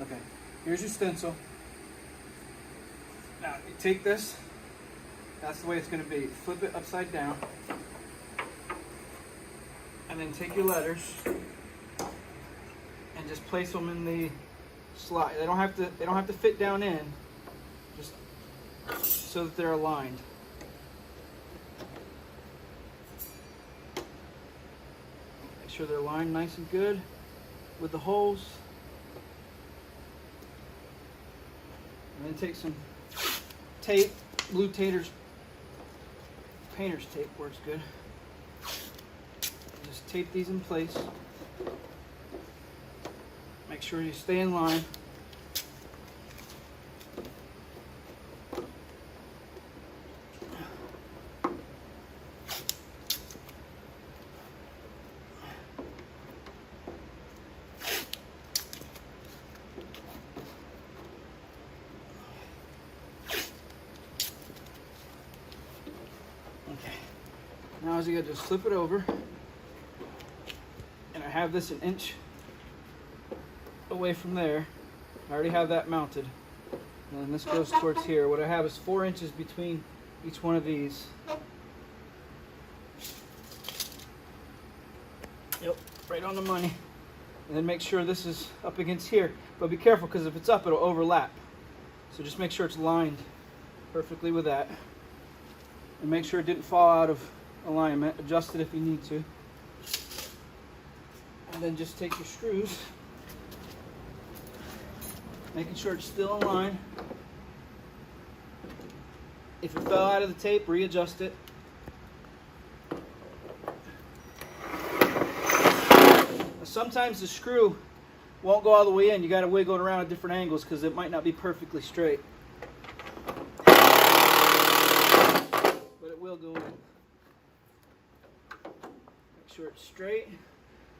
Okay, here's your stencil. Now, you take this, that's the way it's going to be. Flip it upside down. And then take your letters and just place them in the slot. They don't have to fit down in, just so that they're aligned. Make sure they're aligned nice and good with the holes. And then take some tape, blue painter's tape works good. Just tape these in place. Make sure you stay in line. Okay. Now as you gotta just flip it over. And I have this an inch away from there. I already have that mounted. And then this goes towards here. What I have is 4 inches between each one of these. Yep, right on the money. And then make sure this is up against here. But be careful, because if it's up, it'll overlap. So just make sure it's lined perfectly with that. And make sure it didn't fall out of alignment. Adjust it if you need to. And then just take your screws, making sure it's still in line. If it fell out of the tape, readjust it. Sometimes the screw won't go all the way in. You got to wiggle it around at different angles because it might not be perfectly straight. But it will go in. Make sure it's straight.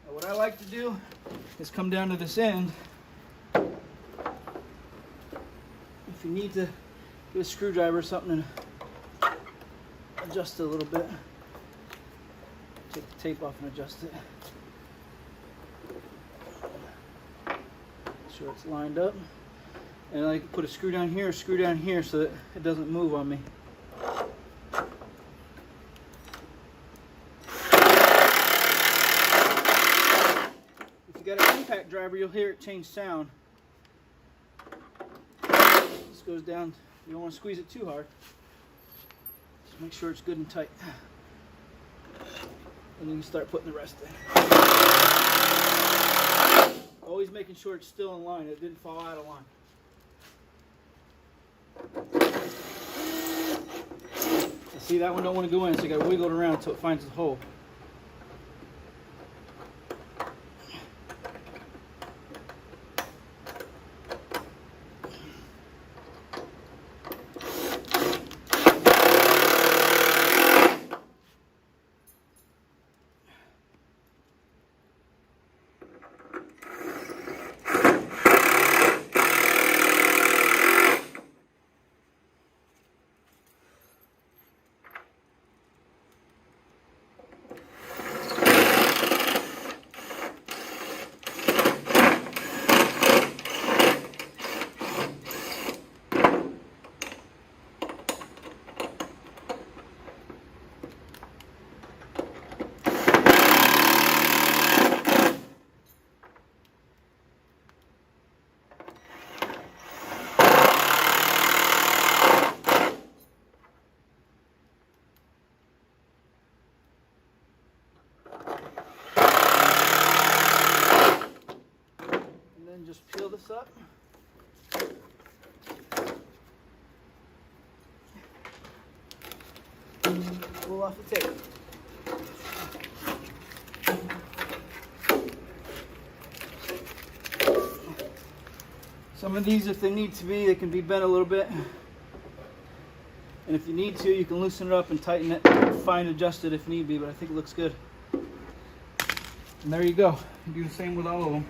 Now what I like to do is come down to this end. If you need to get a screwdriver or something and adjust it a little bit, take the tape off and adjust it. Make sure it's lined up. And I like to put a screw down here so that it doesn't move on me. Got an impact driver, you'll hear it change sound. This goes down, you don't want to squeeze it too hard. Just make sure it's good and tight. And then you start putting the rest in. Always making sure it's still in line, it didn't fall out of line. See, that one don't want to go in, so you got to wiggle it around until it finds the hole. Just peel this up. Pull off the tape. Some of these, if they need to be, they can be bent a little bit. And if you need to, you can loosen it up and tighten it, fine adjust it if need be, but I think it looks good. And there you go. You do the same with all of them.